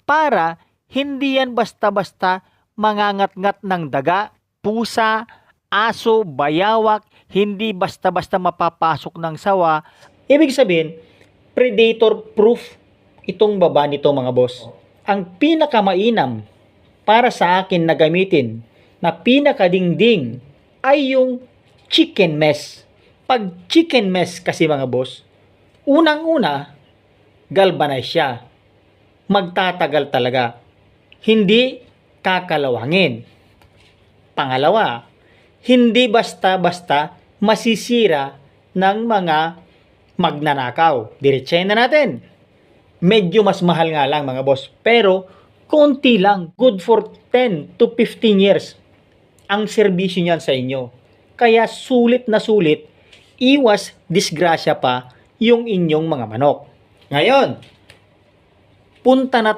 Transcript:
para hindi yan basta-basta mangangat-ngat ng daga, pusa, aso, bayawak, hindi basta-basta mapapasok ng sawa. Ibig sabihin, predator-proof itong baba nito mga boss. Ang pinakamainam para sa akin na gamitin na pinakadingding ay yung chicken mess. Pag chicken mess kasi mga boss, unang-una, galvanize siya. Magtatagal talaga. Hindi kakalawangin. Pangalawa, hindi basta-basta masisira ng mga magnanakaw. Diretsahin na natin. Medyo mas mahal nga lang mga boss, pero konti lang. Good for 10 to 15 years ang serbisyo niyan sa inyo. Kaya sulit na sulit, iwas disgrasya pa yung inyong mga manok. Ngayon, punta na